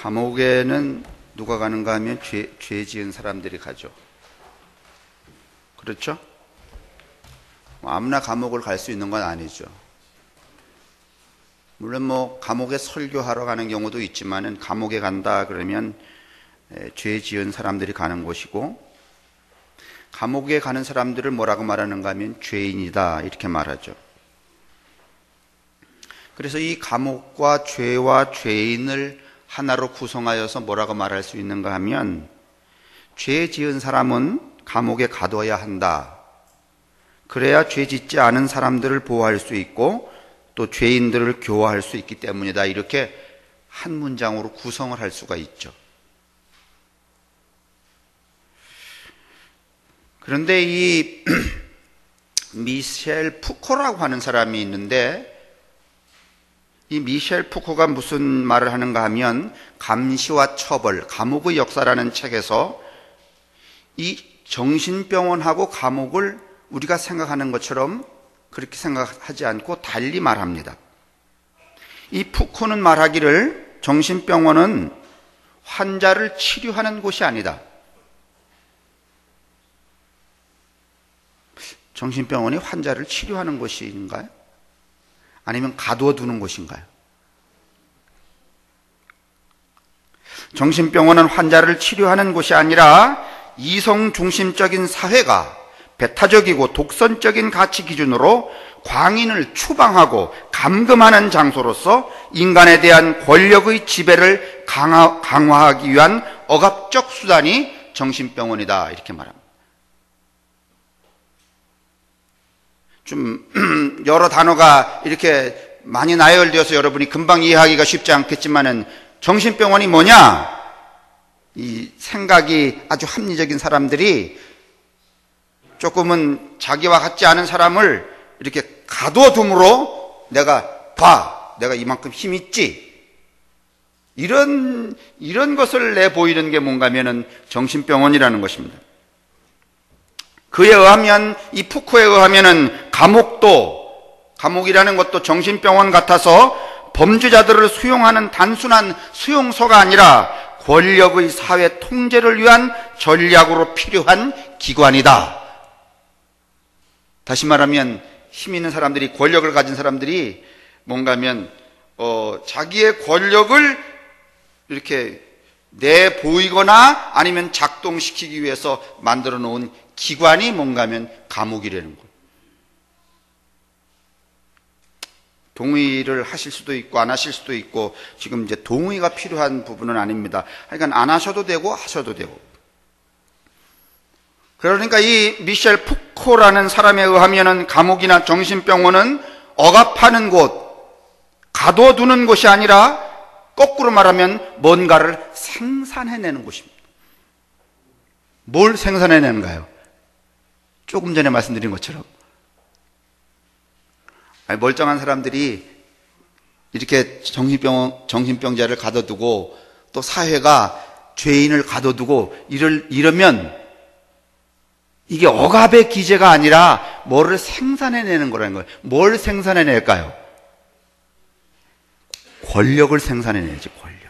감옥에는 누가 가는가 하면 죄 지은 사람들이 가죠. 그렇죠? 아무나 감옥을 갈 수 있는 건 아니죠. 물론 감옥에 설교하러 가는 경우도 있지만은 감옥에 간다 그러면 죄 지은 사람들이 가는 곳이고, 감옥에 가는 사람들을 뭐라고 말하는가 하면 죄인이다 이렇게 말하죠. 그래서 이 감옥과 죄와 죄인을 하나로 구성하여서 뭐라고 말할 수 있는가 하면, 죄 지은 사람은 감옥에 가둬야 한다. 그래야 죄 짓지 않은 사람들을 보호할 수 있고 또 죄인들을 교화할 수 있기 때문이다. 이렇게 한 문장으로 구성을 할 수가 있죠. 그런데 이 미셸 푸코라고 하는 사람이 있는데, 이 미셸 푸코가 무슨 말을 하는가 하면, 감시와 처벌, 감옥의 역사라는 책에서 이 정신병원하고 감옥을 우리가 생각하는 것처럼 그렇게 생각하지 않고 달리 말합니다. 이 푸코는 말하기를 정신병원은 환자를 치료하는 곳이 아니다. 정신병원이 환자를 치료하는 곳인가요? 아니면 가둬두는 곳인가요? 정신병원은 환자를 치료하는 곳이 아니라 이성 중심적인 사회가 배타적이고 독선적인 가치 기준으로 광인을 추방하고 감금하는 장소로서 인간에 대한 권력의 지배를 강화하기 위한 억압적 수단이 정신병원이다 이렇게 말합니다. 좀 여러 단어가 이렇게 많이 나열되어서 여러분이 금방 이해하기가 쉽지 않겠지만은, 정신병원이 뭐냐? 이 생각이 아주 합리적인 사람들이 조금은 자기와 같지 않은 사람을 이렇게 가둬둠으로 내가 이만큼 힘 있지, 이런 것을 내보이는 게 뭔가 하면은 정신병원이라는 것입니다. 그에 의하면, 이 푸코에 의하면은 감옥이라는 것도 정신병원 같아서 범죄자들을 수용하는 단순한 수용소가 아니라 권력의 사회 통제를 위한 전략으로 필요한 기관이다. 다시 말하면 힘 있는 사람들이, 권력을 가진 사람들이 뭔가 하면 자기의 권력을 이렇게 내보이거나 아니면 작동시키기 위해서 만들어 놓은 기관이 뭔가 하면 감옥이라는 것. 동의를 하실 수도 있고 안 하실 수도 있고, 지금 이제 동의가 필요한 부분은 아닙니다. 그러니까 안 하셔도 되고 하셔도 되고. 그러니까 이 미셸 푸코라는 사람에 의하면은 감옥이나 정신병원은 억압하는 곳, 가둬두는 곳이 아니라 거꾸로 말하면 뭔가를 생산해내는 곳입니다. 뭘 생산해내는가요? 조금 전에 말씀드린 것처럼 멀쩡한 사람들이 이렇게 정신병자를 가둬두고 또 사회가 죄인을 가둬두고 이러면 이게 억압의 기제가 아니라 뭐를 생산해내는 거라는 거예요. 뭘 생산해낼까요? 권력을 생산해내지, 권력을.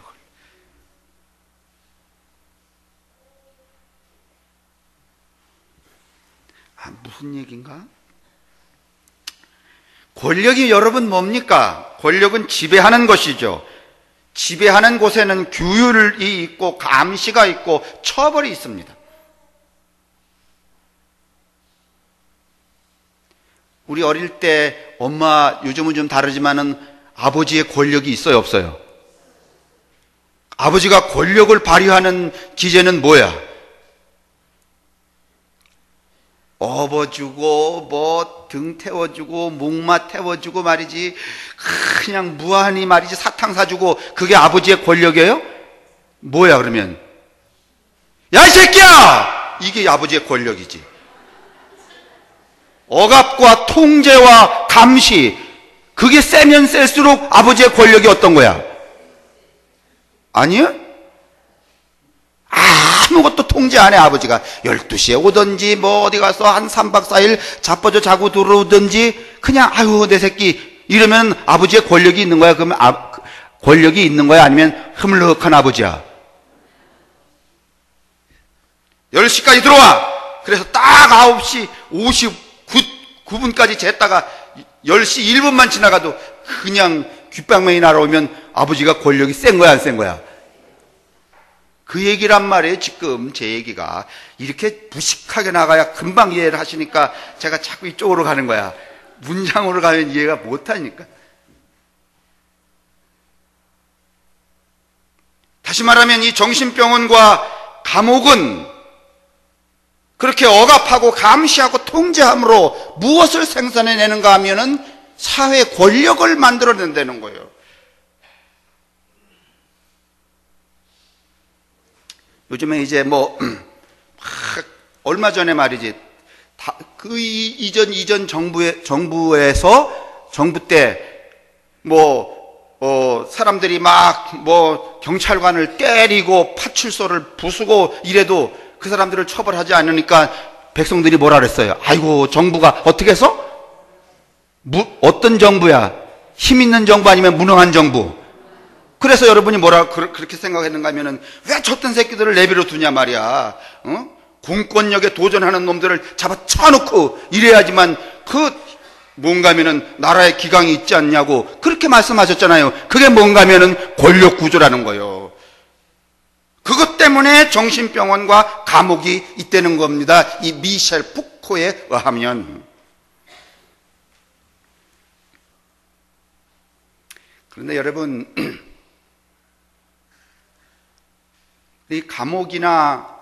무슨 얘기인가? 권력이 여러분 뭡니까? 권력은 지배하는 것이죠. 지배하는 곳에는 규율이 있고 감시가 있고 처벌이 있습니다. 우리 어릴 때 엄마, 요즘은 좀 다르지만은 아버지의 권력이 있어요, 없어요? 아버지가 권력을 발휘하는 기제는 뭐야? 업어주고 등 태워주고 목마 태워주고 말이지, 그냥 무한히 말이지 사탕 사주고, 그게 아버지의 권력이에요? 뭐야 그러면? 야 이 새끼야! 이게 아버지의 권력이지. 억압과 통제와 감시, 그게 세면 셀수록 아버지의 권력이 어떤 거야? 아니요? 아무것도 통제 안 해. 아버지가 12시에 오든지 어디 가서 한 3박 4일 자빠져 자고 들어오든지 그냥 아유 내 새끼 이러면 아버지의 권력이 있는 거야. 그러면 권력이 있는 거야? 아니면 흐물흐물한 아버지야? 10시까지 들어와! 그래서 딱 9시 59분까지 쟀다가 10시 1분만 지나가도 그냥 귓방망이 날아오면 아버지가 권력이 센 거야, 안 센 거야? 그 얘기란 말이에요. 지금 제 얘기가 이렇게 무식하게 나가야 금방 이해를 하시니까 제가 자꾸 이쪽으로 가는 거야. 문장으로 가면 이해가 못하니까. 다시 말하면 이 정신병원과 감옥은 그렇게 억압하고 감시하고 통제함으로 무엇을 생산해내는가 하면은 사회 권력을 만들어낸다는 거예요. 요즘에 이제 얼마 전에 말이지, 이전 정부에서, 정부 때, 사람들이 경찰관을 때리고 파출소를 부수고 이래도 그 사람들을 처벌하지 않으니까 백성들이 뭐라 그랬어요? 아이고, 정부가 어떻게 해서? 어떤 정부야? 힘 있는 정부 아니면 무능한 정부? 그래서 여러분이 그렇게 생각했는가 하면은 왜 저딴 새끼들을 내비로 두냐 말이야. 공권력에 도전하는 놈들을 잡아 쳐놓고 이래야지만 뭔가 하면은 나라의 기강이 있지 않냐고 그렇게 말씀하셨잖아요. 그게 뭔가 하면은 권력 구조라는 거예요. 그것 때문에 정신병원과 감옥이 있다는 겁니다. 이 미셸 푸코에 의하면. 그런데 여러분, 이 감옥이나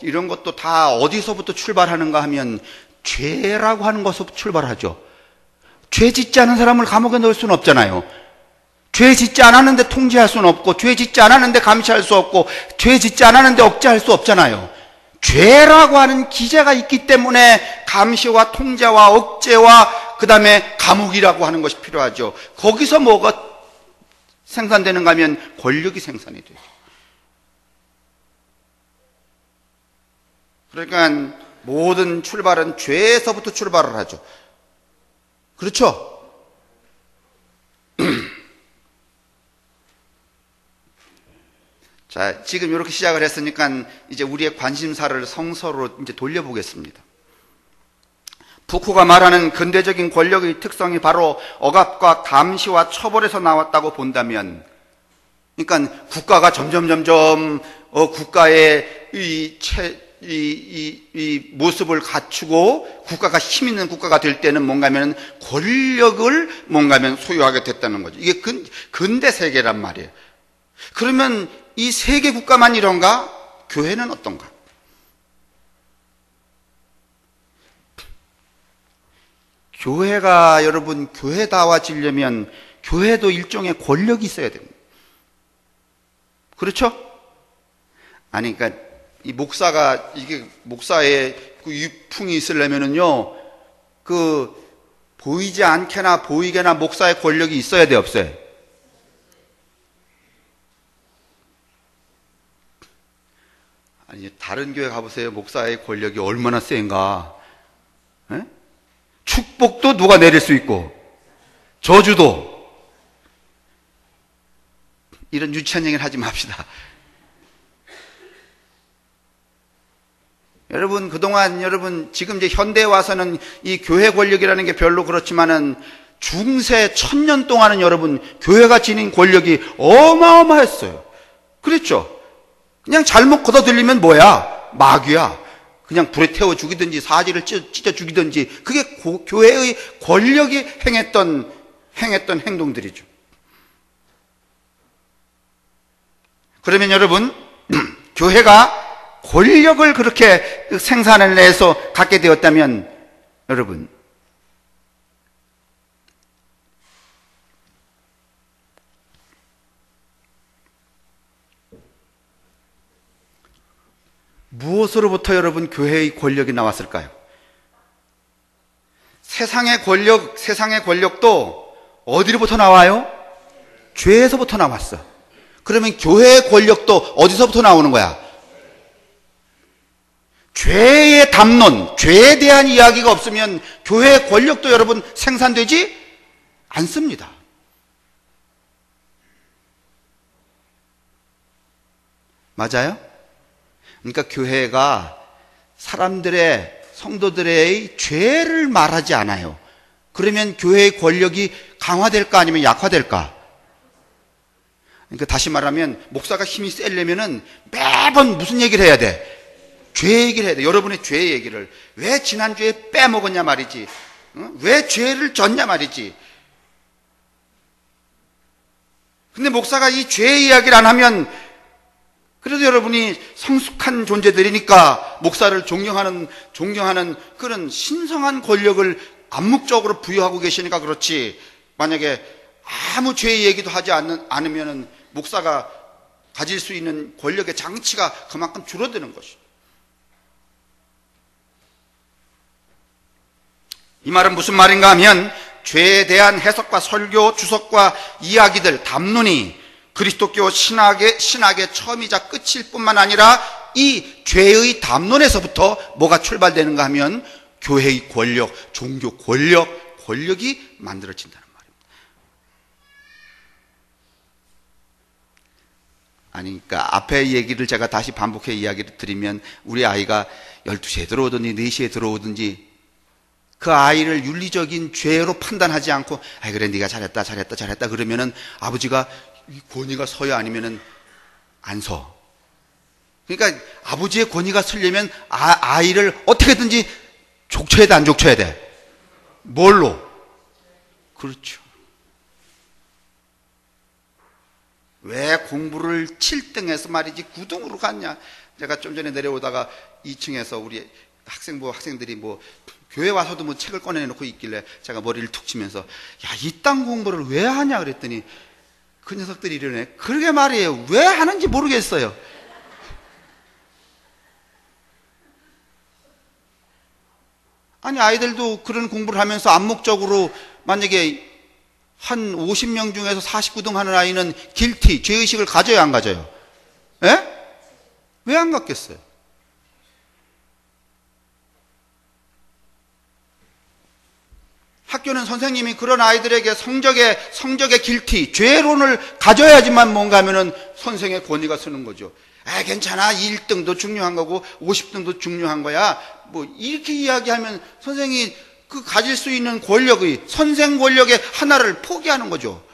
이런 것도 다 어디서부터 출발하는가 하면 죄라고 하는 것부터 출발하죠. 죄 짓지 않은 사람을 감옥에 넣을 수는 없잖아요. 죄 짓지 않았는데 통제할 수는 없고, 죄 짓지 않았는데 감시할 수 없고, 죄 짓지 않았는데 억제할 수 없잖아요. 죄라고 하는 기제가 있기 때문에 감시와 통제와 억제와 그 다음에 감옥이라고 하는 것이 필요하죠. 거기서 뭐가 생산되는가 하면 권력이 생산이 되죠. 그러니까 모든 출발은 죄에서부터 출발을 하죠. 그렇죠? 자, 지금 이렇게 시작을 했으니까 이제 우리의 관심사를 성서로 이제 돌려보겠습니다. 푸코가 말하는 근대적인 권력의 특성이 바로 억압과 감시와 처벌에서 나왔다고 본다면, 그러니까 국가가 점점 국가의 이 모습을 갖추고 국가가 힘 있는 국가가 될 때는 뭔가 하면 권력을 뭔가 하면 소유하게 됐다는 거죠. 이게 근대 세계란 말이에요. 그러면 이 세계 국가만 이런가? 교회는 어떤가? 교회가 여러분 교회다워지려면 교회도 일종의 권력이 있어야 됩니다. 그렇죠? 아니, 그러니까 이 목사의 그 유풍이 있으려면은요, 보이지 않게나 보이게나 목사의 권력이 있어야 돼, 없어요? 아니, 다른 교회 가보세요. 목사의 권력이 얼마나 센가. 에? 축복도 누가 내릴 수 있고, 저주도. 이런 유치한 얘기를 하지 맙시다. 여러분, 그동안 지금 이제 현대에 와서는 이 교회 권력이라는 게 별로 그렇지만은 중세 1000년 동안은 여러분, 교회가 지닌 권력이 어마어마했어요. 그랬죠? 그냥 잘못 걷어들리면 뭐야? 마귀야. 그냥 불에 태워 죽이든지 사지를 찢어 죽이든지, 그게 교회의 권력이 행했던 행동들이죠. 그러면 여러분, 교회가 권력을 그렇게 생산해내서 갖게 되었다면, 여러분, 무엇으로부터 여러분 교회의 권력이 나왔을까요? 세상의 권력도 어디로부터 나와요? 죄에서부터 나왔어. 그러면 교회의 권력도 어디서부터 나오는 거야? 죄의 담론, 죄에 대한 이야기가 없으면 교회의 권력도 여러분 생산되지 않습니다. 맞아요? 그러니까 교회가 사람들의, 성도들의 죄를 말하지 않아요. 그러면 교회의 권력이 강화될까 아니면 약화될까? 그러니까 다시 말하면 목사가 힘이 세려면은 매번 무슨 얘기를 해야 돼? 죄 얘기를 해야 돼. 여러분의 죄 얘기를. 왜 지난주에 빼먹었냐 말이지. 왜 죄를 졌냐 말이지. 근데 목사가 이 죄 이야기를 안 하면, 그래도 여러분이 성숙한 존재들이니까 목사를 존경하는 그런 신성한 권력을 암묵적으로 부여하고 계시니까 그렇지, 만약에 아무 죄 얘기도 하지 않으면 목사가 가질 수 있는 권력의 장치가 그만큼 줄어드는 것이죠. 이 말은 무슨 말인가 하면, 죄에 대한 해석과 설교, 주석과 이야기들, 담론이 그리스도교 신학의 처음이자 끝일 뿐만 아니라 이 죄의 담론에서부터 뭐가 출발되는가 하면 교회의 권력, 종교 권력이 만들어진다는 말입니다. 아니, 그러니까 앞에 얘기를 제가 다시 반복해 이야기를 드리면, 우리 아이가 12시에 들어오든지 4시에 들어오든지 그 아이를 윤리적인 죄로 판단하지 않고, 아이 그래 네가 잘했다 그러면은 아버지가 권위가 서야 아니면은 안 서. 그러니까 아버지의 권위가 서려면 아이를 어떻게든지 족쳐야 돼, 안 족쳐야 돼? 뭘로? 그렇죠. 왜 공부를 7등해서 말이지 9등으로 갔냐? 제가 좀 전에 내려오다가 2층에서 우리 학생들이 뭐 교회 와서도 뭐 책을 꺼내놓고 있길래 제가 머리를 툭 치면서, 야, 이딴 공부를 왜 하냐 그랬더니 그 녀석들이 이러네. 그러게 말이에요. 왜 하는지 모르겠어요. 아니, 아이들도 그런 공부를 하면서 암묵적으로 만약에 한 50명 중에서 49등 하는 아이는 길티, 죄의식을 가져야 안 가져요? 예? 왜 안 갖겠어요? 학교는 선생님이 그런 아이들에게 성적의 길티, 죄론을 가져야지만 뭔가 하면은 선생의 권위가 서는 거죠. 아, 괜찮아. 1등도 중요한 거고 50등도 중요한 거야. 뭐 이렇게 이야기하면 선생이 그 가질 수 있는 권력의, 선생 권력의 하나를 포기하는 거죠.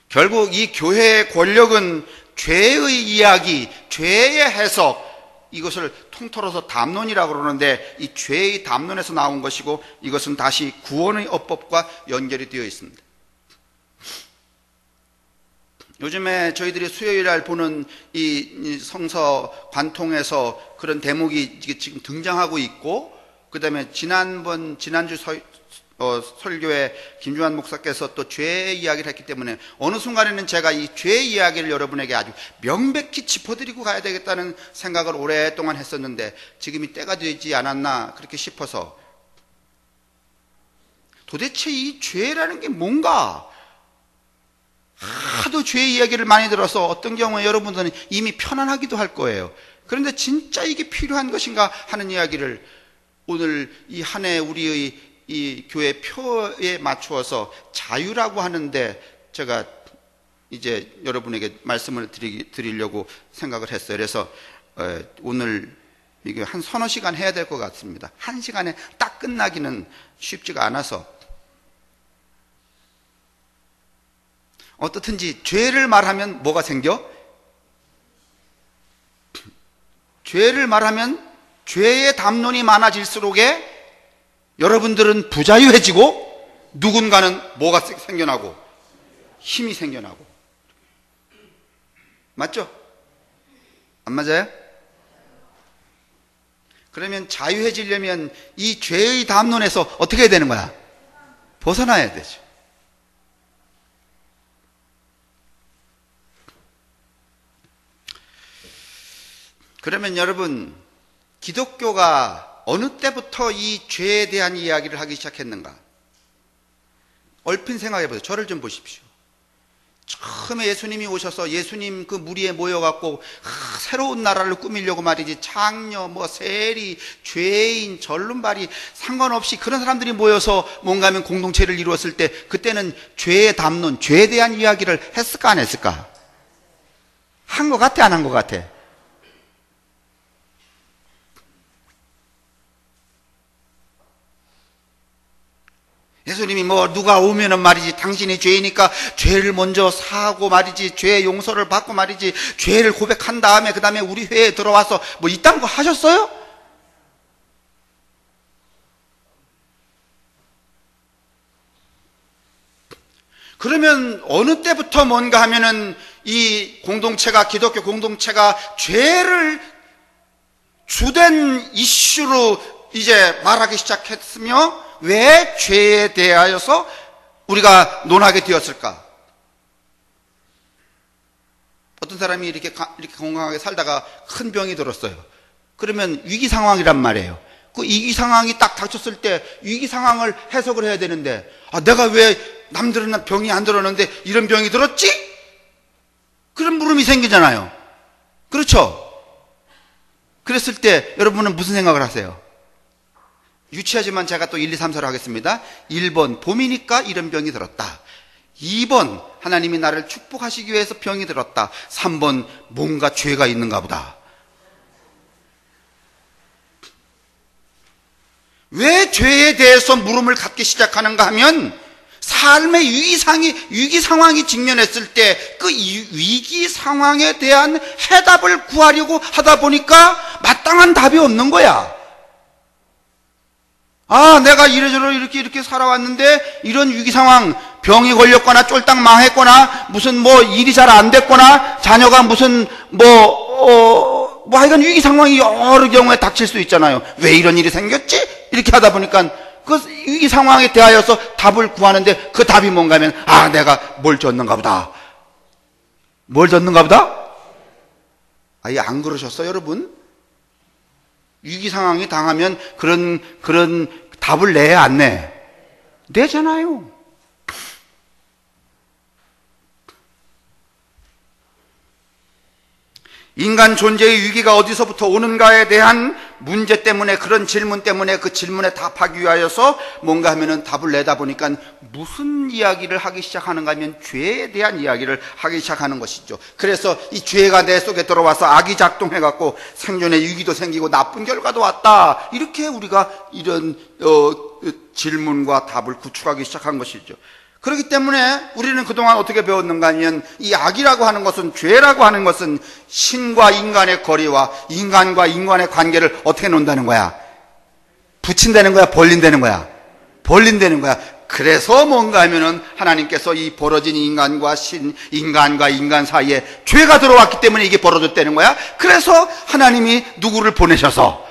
결국 이 교회의 권력은 죄의 이야기, 죄의 해석, 이것을 통틀어서 담론이라고 그러는데, 이 죄의 담론에서 나온 것이고, 이것은 다시 구원의 어법과 연결이 되어 있습니다. 요즘에 저희들이 수요일날 보는 이 성서 관통에서 그런 대목이 지금 등장하고 있고, 그 다음에 지난주 설교에 김주환 목사께서 또 죄 이야기를 했기 때문에 어느 순간에는 제가 이 죄 이야기를 여러분에게 아주 명백히 짚어드리고 가야 되겠다는 생각을 오랫동안 했었는데, 지금이 때가 되지 않았나 그렇게 싶어서, 도대체 이 죄라는 게 뭔가, 하도 죄 이야기를 많이 들어서 어떤 경우에 여러분들은 이미 편안하기도 할 거예요. 그런데 진짜 이게 필요한 것인가 하는 이야기를 오늘 이 한 해 우리의 이 교회 표에 맞추어서 자유라고 하는데, 제가 이제 여러분에게 말씀을 드리려고 생각을 했어요. 그래서 오늘 이게 한 서너 시간 해야 될 것 같습니다. 한 시간에 딱 끝나기는 쉽지가 않아서, 어떻든지 죄를 말하면 뭐가 생겨? 죄를 말하면 죄의 담론이 많아질수록에 여러분들은 부자유해지고, 누군가는 뭐가 생겨나고? 힘이 생겨나고. 맞죠? 안 맞아요? 그러면 자유해지려면 이 죄의 담론에서 어떻게 해야 되는 거야? 벗어나야 되죠. 그러면 여러분, 기독교가 어느 때부터 이 죄에 대한 이야기를 하기 시작했는가? 얼핏 생각해 보세요. 저를 좀 보십시오. 처음에 예수님이 오셔서 예수님 그 무리에 모여갖고 새로운 나라를 꾸미려고 말이지, 장녀, 세리, 죄인, 절름발이 상관없이 그런 사람들이 모여서 뭔가 하면 공동체를 이루었을 때, 그때는 죄의 담론, 죄에 대한 이야기를 했을까 안 했을까? 한 것 같아, 안 한 것 같아? 예수님이 누가 오면은 말이지, 당신이 죄이니까 죄를 먼저 사하고 말이지, 죄의 용서를 받고 말이지, 죄를 고백한 다음에 그 다음에 우리 회에 들어와서 이딴 거 하셨어요? 그러면 어느 때부터 뭔가 하면은 이 공동체가, 기독교 공동체가 죄를 주된 이슈로 이제 말하기 시작했으며, 왜 죄에 대하여서 우리가 논하게 되었을까? 어떤 사람이 이렇게 건강하게 살다가 큰 병이 들었어요. 그러면 위기 상황이란 말이에요. 그 위기 상황이 딱 닥쳤을 때 위기 상황을 해석을 해야 되는데, 내가 왜 남들은 병이 안 들었는데 이런 병이 들었지? 그런 물음이 생기잖아요. 그렇죠? 그랬을 때 여러분은 무슨 생각을 하세요? 유치하지만 제가 또 1, 2, 3, 4로 하겠습니다. 1번, 봄이니까 이런 병이 들었다. 2번, 하나님이 나를 축복하시기 위해서 병이 들었다. 3번, 뭔가 죄가 있는가 보다. 왜 죄에 대해서 물음을 갖기 시작하는가 하면, 삶의 위기 상황이 직면했을 때 그 위기 상황에 대한 해답을 구하려고 하다 보니까 마땅한 답이 없는 거야. 내가 이래저래 이렇게 살아왔는데 이런 위기 상황, 병이 걸렸거나 쫄딱 망했거나 무슨 일이 잘 안 됐거나 자녀가 무슨 하여간 위기 상황이 여러 경우에 닥칠 수 있잖아요. 왜 이런 일이 생겼지? 이렇게 하다 보니까 그 위기 상황에 대하여서 답을 구하는데, 그 답이 뭔가 하면, 내가 뭘 졌는가 보다. 뭘 졌는가 보다? 아예 안 그러셨어요, 여러분? 위기 상황이 당하면 그런 답을 내야 안 내? 내잖아요. 인간 존재의 위기가 어디서부터 오는가에 대한 문제 때문에, 그런 질문 때문에 그 질문에 답하기 위하여서 뭔가 하면은 답을 내다 보니까 무슨 이야기를 하기 시작하는가 하면 죄에 대한 이야기를 하기 시작하는 것이죠. 그래서 이 죄가 내 속에 들어와서 악이 작동해갖고 생존의 위기도 생기고 나쁜 결과도 왔다. 이렇게 우리가 이런 질문과 답을 구축하기 시작한 것이죠. 그렇기 때문에 우리는 그동안 어떻게 배웠는가 하면, 이 악이라고 하는 것은, 죄라고 하는 것은 신과 인간의 거리와 인간과 인간의 관계를 어떻게 놓는다는 거야? 붙인다는 거야? 벌린다는 거야? 벌린다는 거야. 그래서 뭔가 하면은 하나님께서 이 벌어진 인간과 인간과 인간 사이에 죄가 들어왔기 때문에 이게 벌어졌다는 거야. 그래서 하나님이 누구를 보내셔서,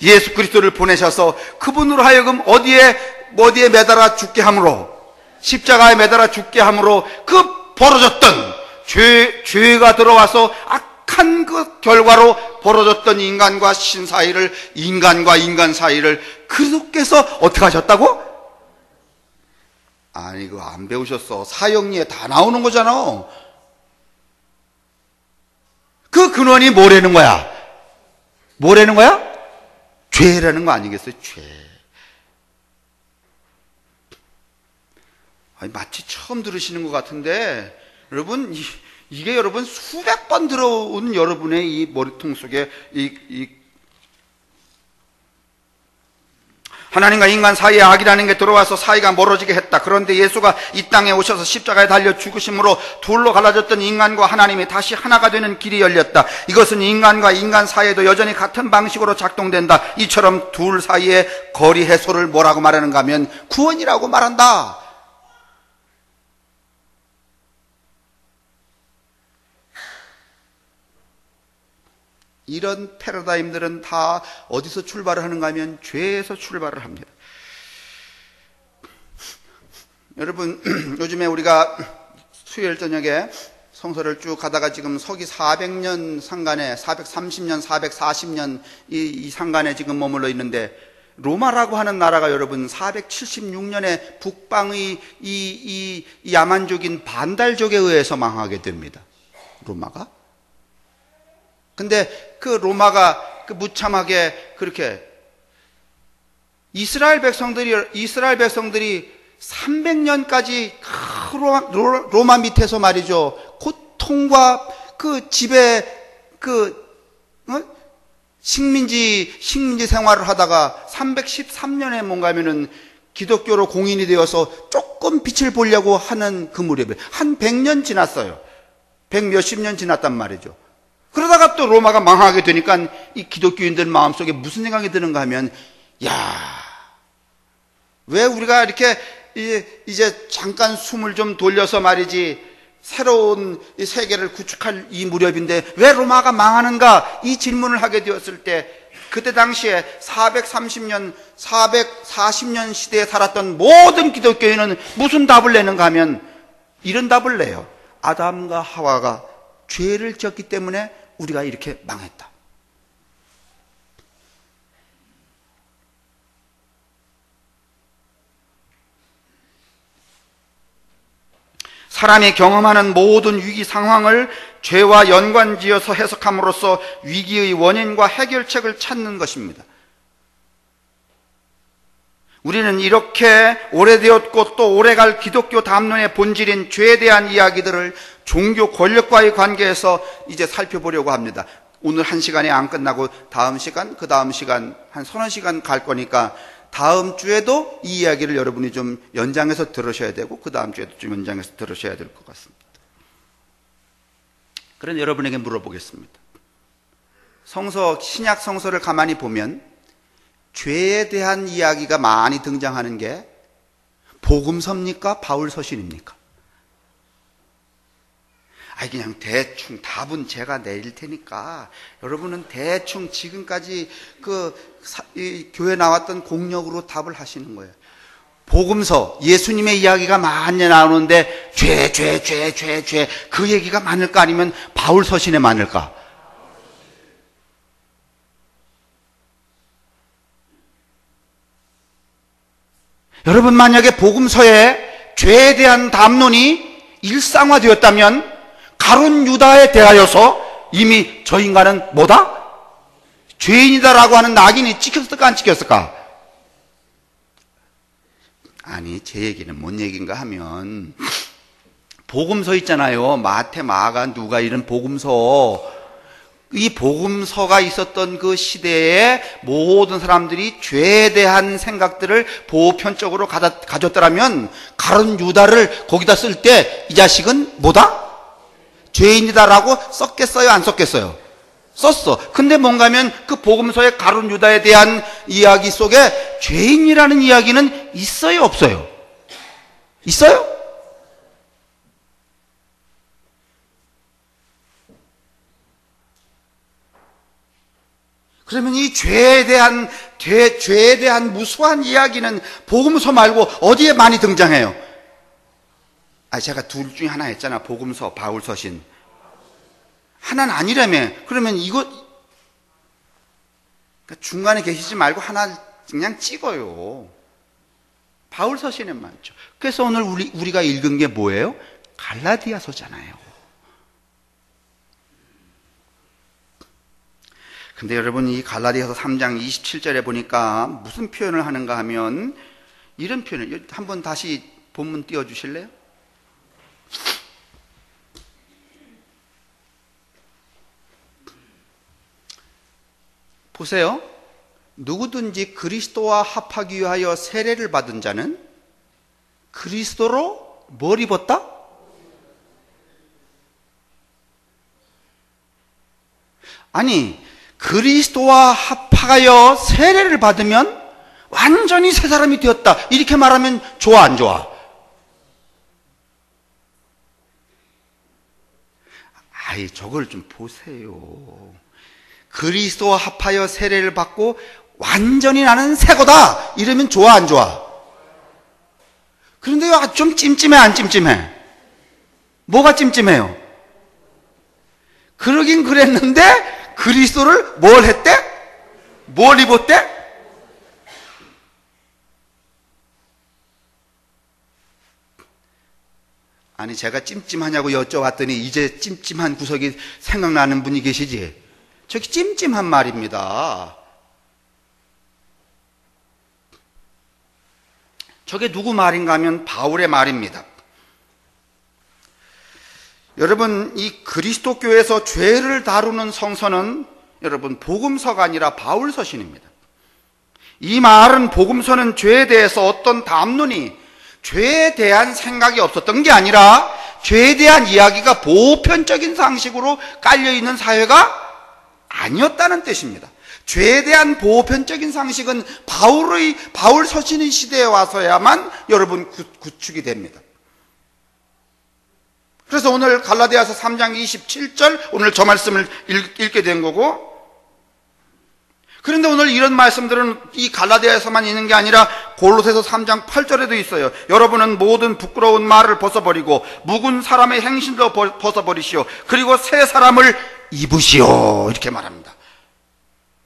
예수 그리스도를 보내셔서 그분으로 하여금 어디에 매달아 죽게 함으로, 십자가에 매달아 죽게 함으로 그 벌어졌던 죄가 들어와서 악한 그 결과로 벌어졌던 인간과 신 사이를, 인간과 인간 사이를 그리스도께서 어떻게 하셨다고? 이거 안 배우셨어. 사형리에 다 나오는 거잖아. 그 근원이 뭐라는 거야? 뭐라는 거야? 죄라는 거 아니겠어요? 죄. 마치 처음 들으시는 것 같은데, 여러분, 이게 여러분 수백 번 들어온 여러분의 이 머리통 속에 하나님과 인간 사이에 악이라는 게 들어와서 사이가 멀어지게 했다. 그런데 예수가 이 땅에 오셔서 십자가에 달려 죽으심으로 둘로 갈라졌던 인간과 하나님이 다시 하나가 되는 길이 열렸다. 이것은 인간과 인간 사이에도 여전히 같은 방식으로 작동된다. 이처럼 둘 사이의 거리 해소를 뭐라고 말하는가 하면 구원이라고 말한다. 이런 패러다임들은 다 어디서 출발을 하는가 하면 죄에서 출발을 합니다. 여러분, 요즘에 우리가 수요일 저녁에 성서를 쭉 가다가 지금 서기 400년 상간에, 430년, 440년 이 상간에 지금 머물러 있는데, 로마라고 하는 나라가 여러분 476년에 북방의 이 야만족인 반달족에 의해서 망하게 됩니다. 로마가. 근데 그 로마가 그 무참하게 그렇게 이스라엘 백성들이 300년까지 로마 밑에서 말이죠. 고통과 그 집에 식민지 생활을 하다가 313년에 뭔가 하면은 기독교로 공인이 되어서 조금 빛을 보려고 하는 그 무렵에 한 100년 지났어요. 100 몇십 년 지났단 말이죠. 그러다가 또 로마가 망하게 되니까 이 기독교인들 마음속에 무슨 생각이 드는가 하면, 왜 우리가 이렇게 이제 잠깐 숨을 좀 돌려서 말이지 새로운 이 세계를 구축할 이 무렵인데 왜 로마가 망하는가, 이 질문을 하게 되었을 때 그때 당시에 430년 440년 시대에 살았던 모든 기독교인은 무슨 답을 내는가 하면 이런 답을 내요. 아담과 하와가 죄를 지었기 때문에 우리가 이렇게 망했다. 사람이 경험하는 모든 위기 상황을 죄와 연관지어서 해석함으로써 위기의 원인과 해결책을 찾는 것입니다. 우리는 이렇게 오래되었고 또 오래갈 기독교 담론의 본질인 죄에 대한 이야기들을 종교 권력과의 관계에서 이제 살펴보려고 합니다. 오늘 한 시간에 안 끝나고 다음 시간, 그 다음 시간, 한 서너 시간 갈 거니까 다음 주에도 이 이야기를 여러분이 좀 연장해서 들으셔야 되고 그 다음 주에도 좀 연장해서 들으셔야 될 것 같습니다. 그런데 여러분에게 물어보겠습니다. 신약 성서를 가만히 보면 죄에 대한 이야기가 많이 등장하는 게 복음서입니까? 바울서신입니까? 그냥 대충 답은 제가 내릴 테니까 여러분은 대충 지금까지 이 교회 나왔던 공력으로 답을 하시는 거예요. 복음서, 예수님의 이야기가 많이 나오는데 죄 그 얘기가 많을까 아니면 바울서신에 많을까? 여러분, 만약에 복음서에 죄에 대한 담론이 일상화되었다면 가룟 유다에 대하여서 이미 저 인간은 뭐다? 죄인이다라고 하는 낙인이 찍혔을까 안 찍혔을까? 아니, 제 얘기는 뭔 얘기인가 하면 복음서 있잖아요. 마태, 마가, 누가 이런 복음서. 이 복음서가 있었던 그 시대에 모든 사람들이 죄에 대한 생각들을 보편적으로 가졌더라면 가룟 유다를 거기다 쓸 때 이 자식은 뭐다? 죄인이다라고 썼겠어요? 안 썼겠어요? 썼어. 근데 뭔가 하면 그 복음서의 가룟 유다에 대한 이야기 속에 죄인이라는 이야기는 있어요? 없어요? 있어요? 그러면 이 죄에 대한 무수한 이야기는 복음서 말고 어디에 많이 등장해요? 제가 둘 중에 하나 했잖아. 복음서, 바울서신. 하나는 아니라며. 그러면 그러니까 중간에 계시지 말고 하나 그냥 찍어요. 바울서신에 많죠. 그래서 오늘 우리가 읽은 게 뭐예요? 갈라디아서잖아요. 근데 여러분, 이 갈라디아서 3장 27절에 보니까 무슨 표현을 하는가 하면 이런 표현을 한번 다시 본문 띄워주실래요? 보세요. 누구든지 그리스도와 합하기 위하여 세례를 받은 자는 그리스도로 뭘 입었다? 아니, 그리스도와 합하여 세례를 받으면 완전히 새 사람이 되었다. 이렇게 말하면 좋아, 안 좋아? 저걸 좀 보세요. 그리스도와 합하여 세례를 받고 완전히 나는 새거다. 이러면 좋아, 안 좋아? 그런데 좀 찜찜해, 안 찜찜해? 뭐가 찜찜해요? 그러긴 그랬는데 그리스도를 뭘 했대? 뭘 입었대? 아니, 제가 찜찜하냐고 여쭤봤더니 이제 찜찜한 구석이 생각나는 분이 계시지? 저기 찜찜한 말입니다. 저게 누구 말인가 하면 바울의 말입니다. 여러분, 이 그리스도교에서 죄를 다루는 성서는 여러분 복음서가 아니라 바울서신입니다. 이 말은 복음서는 죄에 대해서 어떤 담론이, 죄에 대한 생각이 없었던 게 아니라 죄에 대한 이야기가 보편적인 상식으로 깔려있는 사회가 아니었다는 뜻입니다. 죄에 대한 보편적인 상식은 바울 서신의 시대에 와서야만 여러분 구축이 됩니다. 그래서 오늘 갈라디아서 3장 27절, 오늘 저 말씀을 읽게 된 거고, 그런데 오늘 이런 말씀들은 이 갈라디아에서만 있는 게 아니라 골로새서 3장 8절에도 있어요. 여러분은 모든 부끄러운 말을 벗어버리고 묵은 사람의 행실도 벗어버리시오. 그리고 새 사람을 입으시오. 이렇게 말합니다.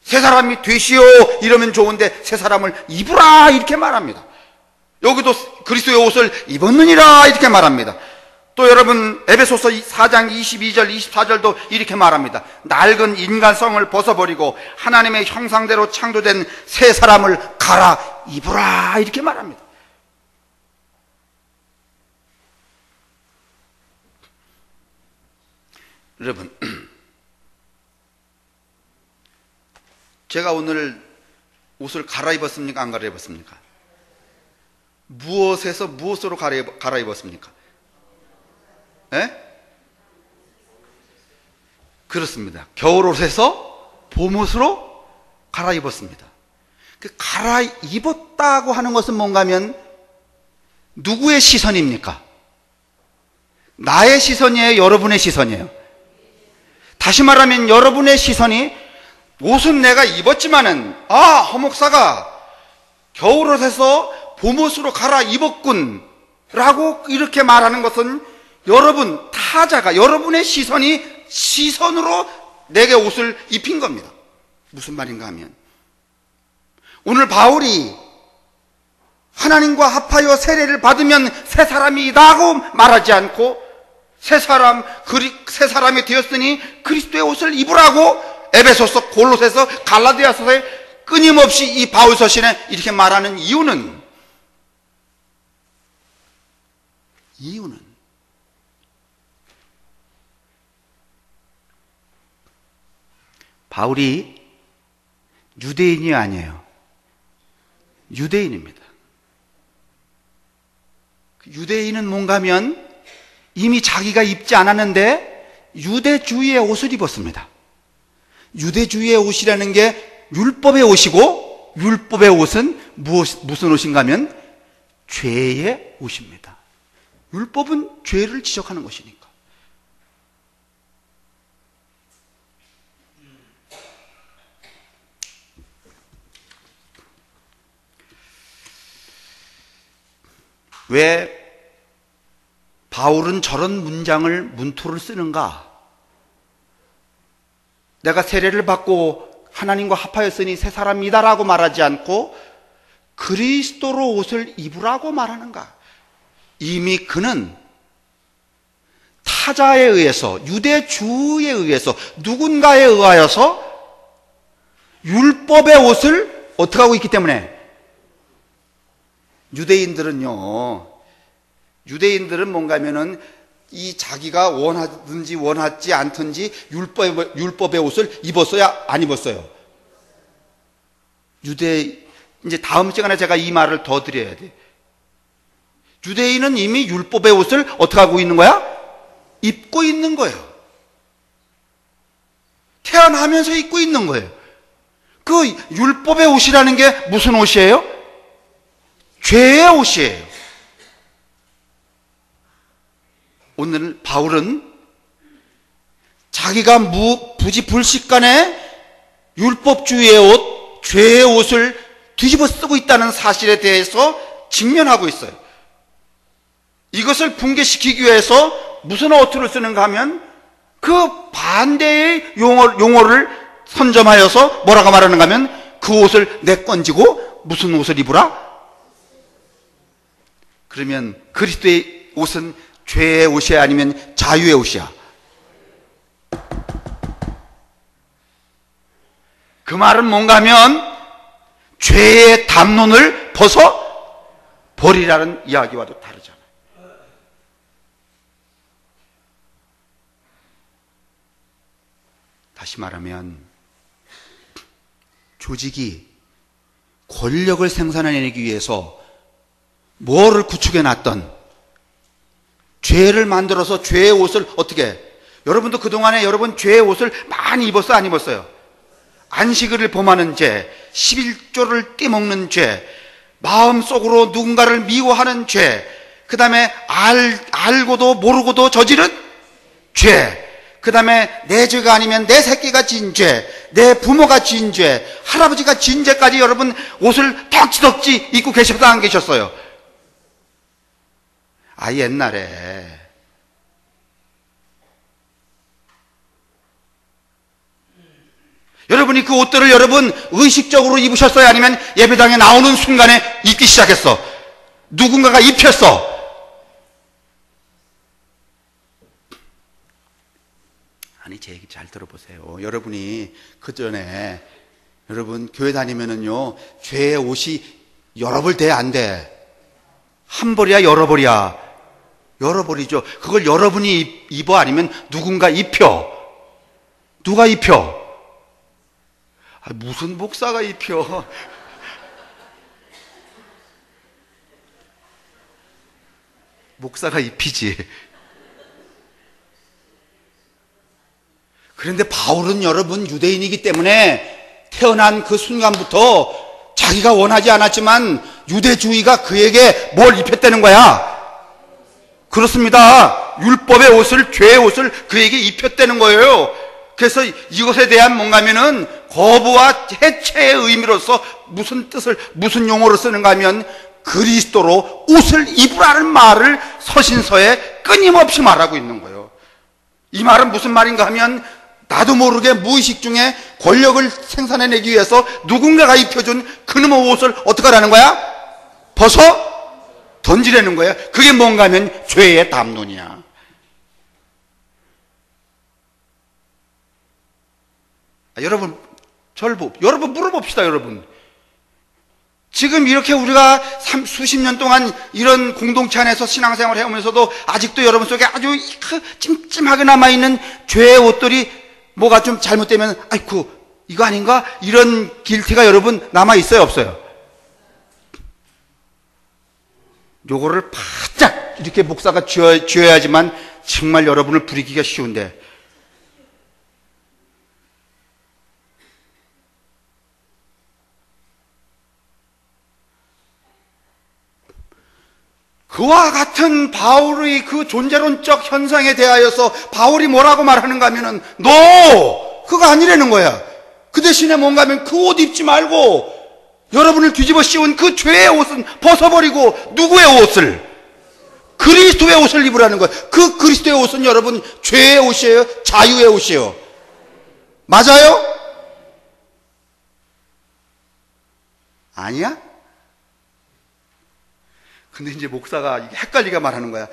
새 사람이 되시오 이러면 좋은데 새 사람을 입으라 이렇게 말합니다. 여기도 그리스도의 옷을 입었느니라 이렇게 말합니다. 또 여러분 에베소서 4장 22절 24절도 이렇게 말합니다. 낡은 인간성을 벗어버리고 하나님의 형상대로 창조된 새 사람을 갈아입으라 이렇게 말합니다. 여러분, 제가 오늘 옷을 갈아입었습니까? 안 갈아입었습니까? 무엇에서 무엇으로 갈아입었습니까? 예? 그렇습니다. 겨울옷에서 봄옷으로 갈아입었습니다. 그 갈아입었다고 하는 것은 뭔가 하면 누구의 시선입니까? 나의 시선이에요? 여러분의 시선이에요? 다시 말하면 여러분의 시선이 옷은 내가 입었지만은 허목사가 겨울옷에서 봄옷으로 갈아입었군 라고 이렇게 말하는 것은 여러분, 타자가 여러분의 시선으로 내게 옷을 입힌 겁니다. 무슨 말인가 하면 오늘 바울이 하나님과 합하여 세례를 받으면 새 사람이다고 말하지 않고 새 사람이 되었으니 그리스도의 옷을 입으라고 에베소서, 골로새서, 갈라디아서에 끊임없이 이 바울 서신에 이렇게 말하는 이유는 바울이 유대인이 아니에요. 유대인입니다. 유대인은 뭔가 하면 이미 자기가 입지 않았는데 유대주의의 옷을 입었습니다. 유대주의의 옷이라는 게 율법의 옷이고, 율법의 옷은 무슨 옷인가 하면 죄의 옷입니다. 율법은 죄를 지적하는 것이니까. 왜 바울은 저런 문토를 쓰는가? 내가 세례를 받고 하나님과 합하였으니 새 사람이다라고 말하지 않고 그리스도로 옷을 입으라고 말하는가? 이미 그는 타자에 의해서, 유대주의에 의해서, 누군가에 의하여서 율법의 옷을 어떻게 하고 있기 때문에 유대인들은 뭔가 하면은 이 자기가 원하든지 원하지 않든지 율법의 옷을 입었어야 안 입었어요? 이제 다음 시간에 제가 이 말을 더 드려야 돼. 유대인은 이미 율법의 옷을 어떻게 하고 있는 거야? 입고 있는 거예요. 태어나면서 입고 있는 거예요. 그 율법의 옷이라는 게 무슨 옷이에요? 죄의 옷이에요. 오늘 바울은 자기가 부지불식간에 율법주의의 옷, 죄의 옷을 뒤집어 쓰고 있다는 사실에 대해서 직면하고 있어요. 이것을 붕괴시키기 위해서 무슨 어투를 쓰는가 하면 그 반대의 용어를 선점하여서 뭐라고 말하는가 하면 그 옷을 내건지고 무슨 옷을 입으라? 그러면 그리스도의 옷은 죄의 옷이야 아니면 자유의 옷이야? 그 말은 뭔가 하면 죄의 담론을 벗어 버리라는 이야기와도 다르잖아요. 다시 말하면 조직이 권력을 생산해내기 위해서 뭐를 구축해 놨던 죄를 만들어서 죄의 옷을 어떻게, 여러분도 그동안에 여러분 죄의 옷을 많이 입었어요, 안 입었어요? 안식일을 범하는 죄, 11조를 떼먹는 죄, 마음속으로 누군가를 미워하는 죄, 그 다음에 알고도 모르고도 저지른 죄, 그 다음에 내 죄가 아니면 내 새끼가 지은 죄, 내 부모가 지은 죄, 할아버지가 지은 죄까지 여러분 옷을 덕지덕지 입고 계셨다 안 계셨어요? 옛날에 여러분이 그 옷들을 여러분 의식적으로 입으셨어요? 아니면 예배당에 나오는 순간에 입기 시작했어? 누군가가 입혔어? 아니, 제 얘기 잘 들어보세요. 여러분이 그 전에 여러분 교회 다니면은요, 죄의 옷이 여러 벌 돼, 안 돼? 한 벌이야, 여러 벌이야? 여러 벌이죠. 그걸 여러분이 입어 아니면 누군가 입혀? 누가 입혀? 무슨 목사가 입혀? 목사가 입히지. 그런데 바울은 여러분 유대인이기 때문에 태어난 그 순간부터 자기가 원하지 않았지만 유대주의가 그에게 뭘 입혔다는 거야? 그렇습니다. 율법의 옷을, 죄의 옷을 그에게 입혔다는 거예요. 그래서 이것에 대한 뭔가면은 거부와 해체의 의미로서 무슨 뜻을, 무슨 용어로 쓰는가 하면 그리스도로 옷을 입으라는 말을 서신서에 끊임없이 말하고 있는 거예요. 이 말은 무슨 말인가 하면 나도 모르게 무의식 중에 권력을 생산해내기 위해서 누군가가 입혀준 그놈의 옷을 어떻게 하라는 거야? 벗어 던지라는 거야. 그게 뭔가 하면 죄의 담론이야. 여러분, 여러분 물어봅시다, 여러분. 지금 이렇게 우리가 수십 년 동안 이런 공동체 안에서 신앙생활을 해오면서도 아직도 여러분 속에 아주 찜찜하게 남아있는 죄의 옷들이 뭐가 좀 잘못되면 아이쿠 이거 아닌가? 이런 길티가 여러분 남아있어요, 없어요? 요거를 바짝 이렇게 목사가 쥐어야지만 정말 여러분을 부리기가 쉬운데, 그와 같은 바울의 그 존재론적 현상에 대하여서 바울이 뭐라고 말하는가 하면은 NO! 그거 아니라는 거야. 그 대신에 뭔가 하면 그 옷 입지 말고 여러분을 뒤집어 씌운 그 죄의 옷은 벗어버리고 누구의 옷을? 그리스도의 옷을 입으라는 거야. 그 그리스도의 옷은 여러분 죄의 옷이에요? 자유의 옷이에요? 맞아요? 아니야? 근데 이제 목사가 헷갈리게 말하는 거야.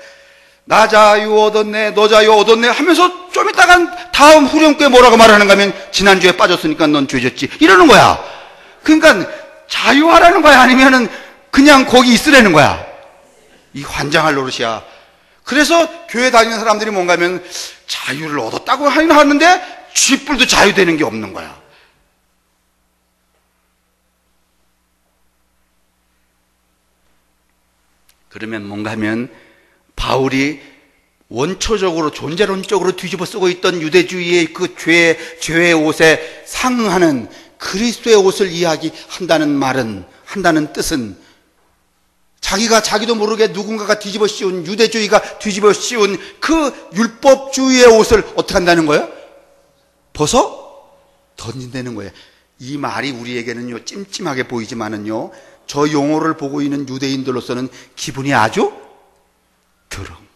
나 자유 얻었네, 너 자유 얻었네 하면서 좀 이따가 다음 후렴구에 뭐라고 말하는가 하면 지난주에 빠졌으니까 넌 죄졌지 이러는 거야. 그러니까 자유하라는 거야 아니면은 그냥 거기 있으라는 거야. 이 환장할 노릇이야. 그래서 교회 다니는 사람들이 뭔가 하면 자유를 얻었다고 하는데 쥐뿔도 자유되는 게 없는 거야. 그러면 뭔가 하면 바울이 원초적으로 존재론적으로 뒤집어 쓰고 있던 유대주의의 그 죄의 옷에 상응하는 그리스도의 옷을 이야기한다는 말은, 한다는 뜻은 자기도 모르게 누군가가 뒤집어 씌운, 유대주의가 뒤집어 씌운 그 율법주의의 옷을 어떻게 한다는 거예요? 벗어 던진다는 거예요. 이 말이 우리에게는요 찜찜하게 보이지만은요 저 용어를 보고 있는 유대인들로서는 기분이 아주 더러운 거예요.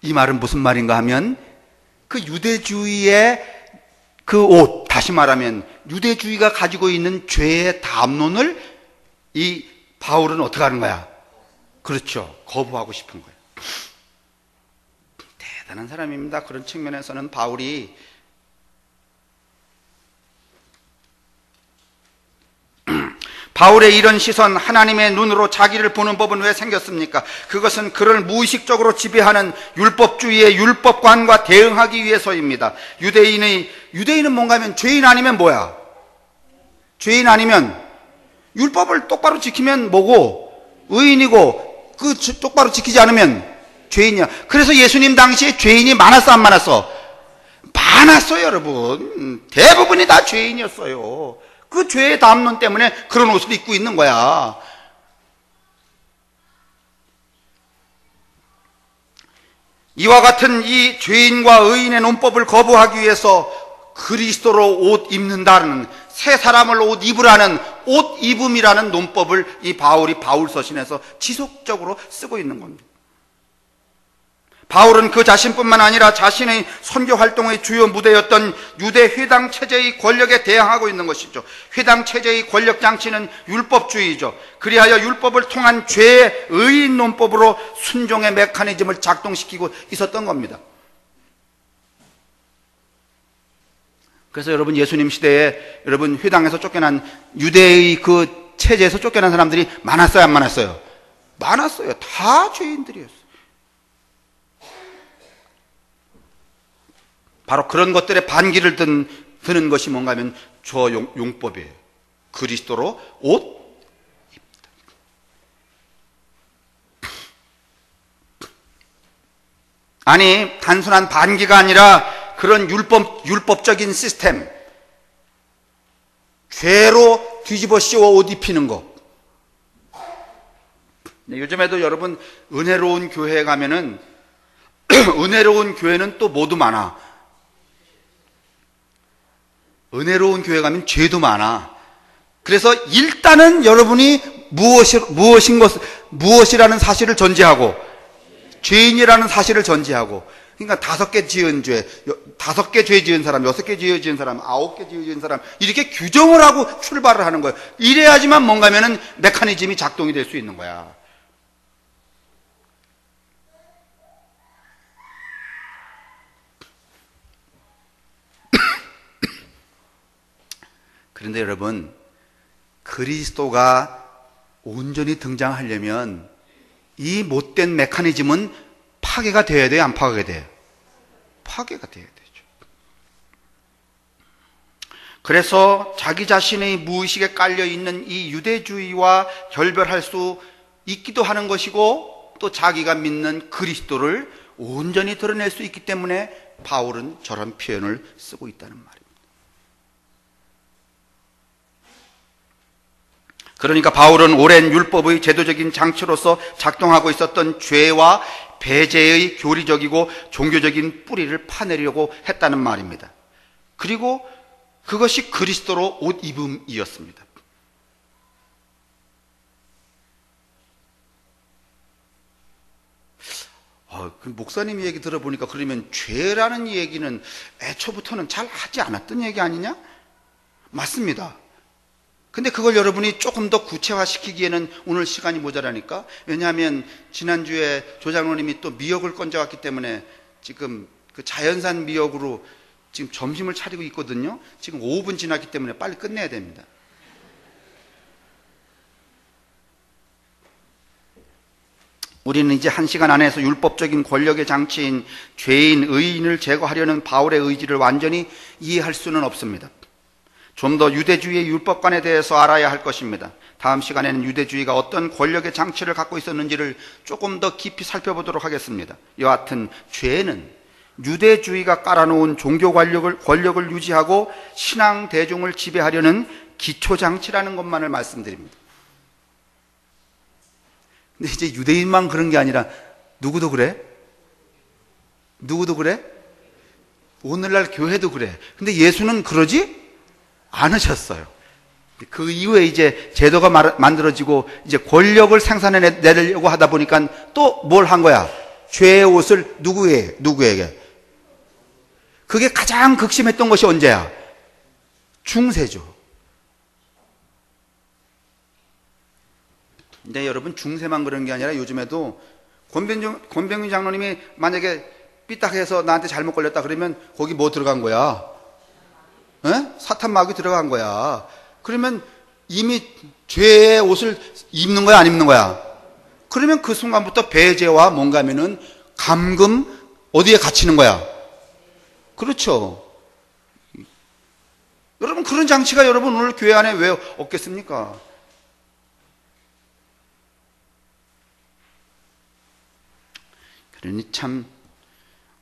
이 말은 무슨 말인가 하면 그 유대주의의 그 옷, 다시 말하면 유대주의가 가지고 있는 죄의 담론을 이 바울은 어떻게 하는 거야? 그렇죠. 거부하고 싶은 거예요. 대단한 사람입니다. 그런 측면에서는 바울이 바울의 이런 시선, 하나님의 눈으로 자기를 보는 법은 왜 생겼습니까? 그것은 그를 무의식적으로 지배하는 율법주의의 율법관과 대응하기 위해서입니다. 유대인은 뭔가 하면 죄인 아니면 뭐야? 죄인 아니면 율법을 똑바로 지키면 뭐고? 의인이고, 그 똑바로 지키지 않으면 죄인이야. 그래서 예수님 당시에 죄인이 많았어, 안 많았어? 많았어요, 여러분. 대부분이 다 죄인이었어요. 그 죄의 담론 때문에 그런 옷을 입고 있는 거야. 이와 같은 이 죄인과 의인의 논법을 거부하기 위해서 그리스도로 옷 입는다는, 새 사람을 옷 입으라는 옷 입음이라는 논법을 이 바울이 바울서신에서 지속적으로 쓰고 있는 겁니다. 바울은 그 자신뿐만 아니라 자신의 선교 활동의 주요 무대였던 유대 회당 체제의 권력에 대항하고 있는 것이죠. 회당 체제의 권력 장치는 율법주의죠. 그리하여 율법을 통한 죄의 의인 논법으로 순종의 메커니즘을 작동시키고 있었던 겁니다. 그래서 여러분, 예수님 시대에 여러분 회당에서 쫓겨난, 유대의 그 체제에서 쫓겨난 사람들이 많았어요, 안 많았어요? 많았어요. 다 죄인들이었어요. 바로 그런 것들에 반기를 드는 것이 뭔가 하면 저 용법이에요. 그리스도로 옷 입다. 아니, 단순한 반기가 아니라 그런 율법적인 시스템, 죄로 뒤집어 씌워 옷 입히는 거. 요즘에도 여러분, 은혜로운 교회에 가면은 은혜로운 교회는 또 뭐도 많아. 은혜로운 교회 가면 죄도 많아. 그래서 일단은 여러분이 무엇이라는 사실을 전제하고, 죄인이라는 사실을 전제하고, 그러니까 5개 지은 죄, 5개 죄 지은 사람, 6개 죄 지은 사람, 9개 죄 지은 사람, 이렇게 규정을 하고 출발을 하는 거예요. 이래야지만 뭔가면은 메커니즘이 작동이 될 수 있는 거야. 그런데 여러분, 그리스도가 온전히 등장하려면 이 못된 메커니즘은 파괴가 돼야 돼요, 안 파괴가 돼요? 파괴가 돼야 되죠. 그래서 자기 자신의 무의식에 깔려있는 이 유대주의와 결별할 수 있기도 하는 것이고, 또 자기가 믿는 그리스도를 온전히 드러낼 수 있기 때문에 바울은 저런 표현을 쓰고 있다는 말입니다. 그러니까 바울은 오랜 율법의 제도적인 장치로서 작동하고 있었던 죄와 배제의 교리적이고 종교적인 뿌리를 파내려고 했다는 말입니다. 그리고 그것이 그리스도로 옷 입음이었습니다. 그 목사님 얘기 들어보니까 그러면 죄라는 얘기는 애초부터는 잘 하지 않았던 얘기 아니냐? 맞습니다. 근데 그걸 여러분이 조금 더 구체화시키기에는 오늘 시간이 모자라니까. 왜냐하면 지난주에 조장로님이 또 미역을 건져왔기 때문에 지금 그 자연산 미역으로 지금 점심을 차리고 있거든요. 지금 5분 지났기 때문에 빨리 끝내야 됩니다. 우리는 이제 1시간 안에서 율법적인 권력의 장치인 죄인, 의인을 제거하려는 바울의 의지를 완전히 이해할 수는 없습니다. 좀 더 유대주의의 율법관에 대해서 알아야 할 것입니다. 다음 시간에는 유대주의가 어떤 권력의 장치를 갖고 있었는지를 조금 더 깊이 살펴보도록 하겠습니다. 여하튼 죄는 유대주의가 깔아놓은 종교 권력을 유지하고 신앙 대중을 지배하려는 기초장치라는 것만을 말씀드립니다. 근데 이제 유대인만 그런 게 아니라 누구도 그래? 누구도 그래? 오늘날 교회도 그래. 근데 예수는 그러지 않으셨어요. 그 이후에 이제 제도가 만들어지고 이제 권력을 생산해내려고 하다 보니까 또 뭘 한 거야? 죄의 옷을 누구에게? 그게 가장 극심했던 것이 언제야? 중세죠. 근데 여러분 중세만 그런 게 아니라 요즘에도 권병준 장로님이 만약에 삐딱해서 나한테 잘못 걸렸다 그러면 거기 뭐 들어간 거야? 에? 사탄 마귀 들어간 거야. 그러면 이미 죄의 옷을 입는 거야, 안 입는 거야? 그러면 그 순간부터 배제와 뭔가 하면은 감금 어디에 갇히는 거야? 그렇죠. 여러분 그런 장치가 여러분 오늘 교회 안에 왜 없겠습니까? 그러니 참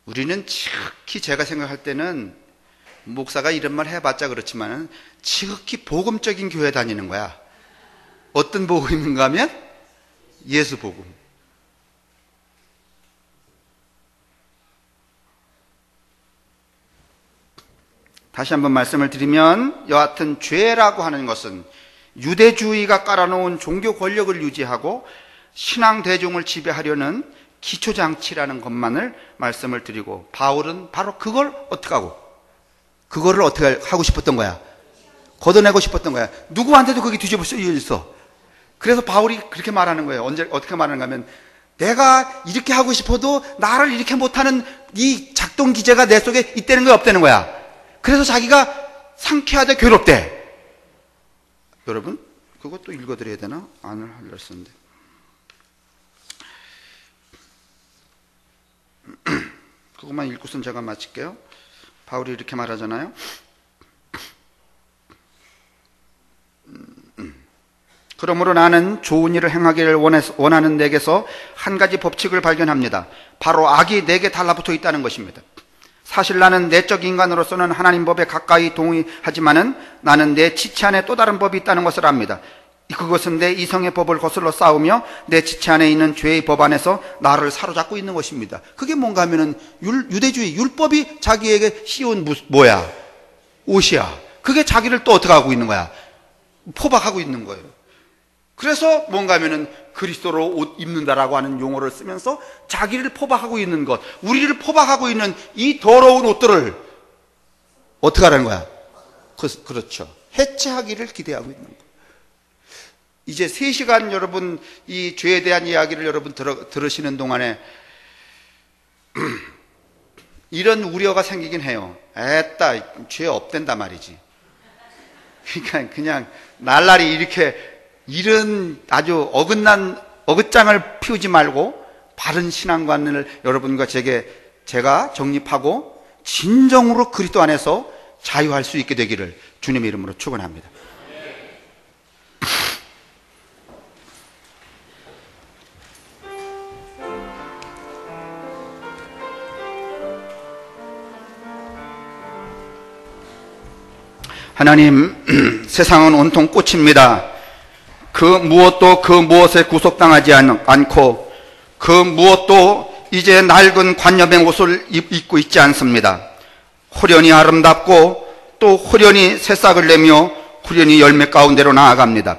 우리는 지극히 제가 생각할 때는 목사가 이런 말 해봤자 그렇지만은 지극히 복음적인 교회 다니는 거야. 어떤 복음인가 하면 예수 복음. 다시 한번 말씀을 드리면 여하튼 죄라고 하는 것은 유대주의가 깔아놓은 종교 권력을 유지하고 신앙 대중을 지배하려는 기초장치라는 것만을 말씀을 드리고, 바울은 바로 그걸 어떻게 하고, 그거를 어떻게 하고 싶었던 거야? 걷어내고 싶었던 거야. 누구한테도 그게 뒤집어 쓰여 있어. 그래서 바울이 그렇게 말하는 거예요. 어떻게 말하는가 하면, 내가 이렇게 하고 싶어도 나를 이렇게 못하는 이 작동 기제가 내 속에 있다는 거야, 없다는 거야. 그래서 자기가 상쾌하되 괴롭대. 여러분 그것도 읽어드려야 되나? 안을 하려 했었는데. 그것만 읽고선 제가 마칠게요. 바울이 이렇게 말하잖아요. 그러므로 나는 좋은 일을 행하기를 원하는 내게서 한 가지 법칙을 발견합니다. 바로 악이 내게 달라붙어 있다는 것입니다. 사실 나는 내적 인간으로서는 하나님 법에 가까이 동의하지만은 나는 내 지체 안에 또 다른 법이 있다는 것을 압니다. 그것은 내 이성의 법을 거슬러 싸우며 내 지체 안에 있는 죄의 법 안에서 나를 사로잡고 있는 것입니다. 그게 뭔가 하면은 유대주의 율법이 자기에게 씌운 뭐야? 옷이야. 그게 자기를 또 어떻게 하고 있는 거야? 포박하고 있는 거예요. 그래서 뭔가 하면은 그리스도로 옷 입는다라고 하는 용어를 쓰면서 자기를 포박하고 있는 것, 우리를 포박하고 있는 이 더러운 옷들을 어떻게 하라는 거야? 그렇죠. 해체하기를 기대하고 있는 거예요. 이제 3시간 여러분 이 죄에 대한 이야기를 여러분 들으시는 동안에 이런 우려가 생기긴 해요. 에따, 죄 없댄다 말이지. 그러니까 그냥 날라리 이렇게 이런 아주 어긋난 어긋장을 피우지 말고 바른 신앙관을 여러분과 제가 정립하고 진정으로 그리스도 안에서 자유할 수 있게 되기를 주님의 이름으로 축원합니다. 하나님, 세상은 온통 꽃입니다. 그 무엇도 그 무엇에 구속당하지 않고 그 무엇도 이제 낡은 관념의 옷을 입고 있지 않습니다. 호련히 아름답고 또 호련히 새싹을 내며 호련히 열매 가운데로 나아갑니다.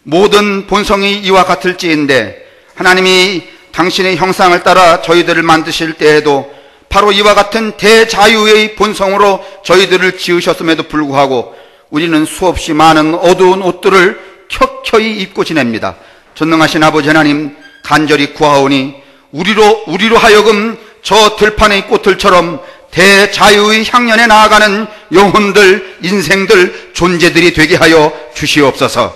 모든 본성이 이와 같을지인데 하나님이 당신의 형상을 따라 저희들을 만드실 때에도 바로 이와 같은 대자유의 본성으로 저희들을 지으셨음에도 불구하고 우리는 수없이 많은 어두운 옷들을 켜켜이 입고 지냅니다. 전능하신 아버지 하나님, 간절히 구하오니 우리로 하여금 저 들판의 꽃들처럼 대자유의 향연에 나아가는 영혼들, 인생들, 존재들이 되게 하여 주시옵소서.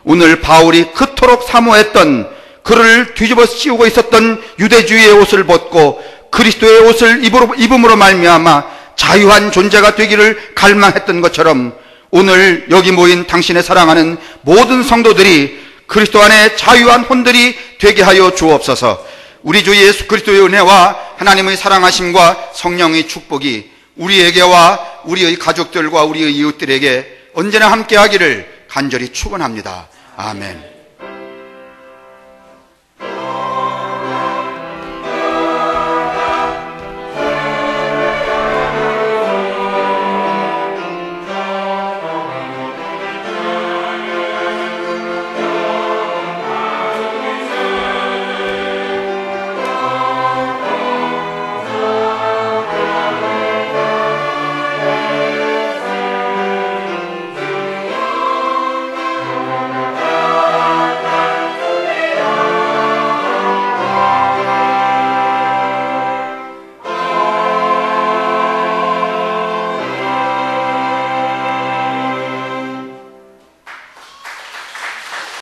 오늘 바울이 그토록 사모했던, 그를 뒤집어 씌우고 있었던 유대주의의 옷을 벗고 그리스도의 옷을 입음으로 말미암아 자유한 존재가 되기를 갈망했던 것처럼 오늘 여기 모인 당신의 사랑하는 모든 성도들이 그리스도 안에 자유한 혼들이 되게 하여 주옵소서. 우리 주 예수 그리스도의 은혜와 하나님의 사랑하심과 성령의 축복이 우리에게와 우리의 가족들과 우리의 이웃들에게 언제나 함께하기를 간절히 축원합니다. 아멘.